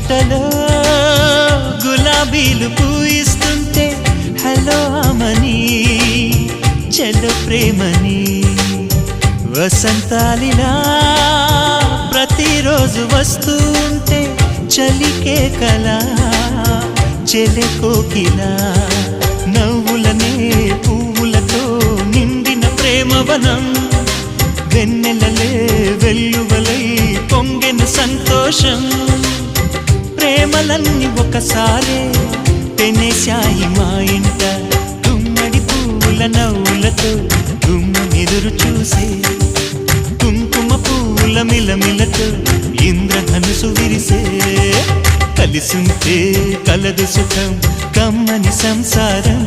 తోటలో గులాబీలు పూయిస్తుంటే హలో అమని చెల్లో ప్రేమని వసంతాలిలా ప్రతిరోజు వస్తుంటే చలికే కలా చెలె కోకిలా నవ్వులనే పువ్వులతో నిండిన ప్రేమవనం వెన్నెలలే వెల్లువలై పొంగెన సంతోషం ప్రేమలన్నీ ఒకసారే పెనేశాయి మా ఇంట గుమ్మడి పువ్వుల నవ్వులతో గుమ్మెదురు చూసే కుంకుమ పువ్వుల మిలమిలతో ఇంద్రధనుసు విరిసే కలిసుంటే కలదు సుఖం కమ్మని సంసారం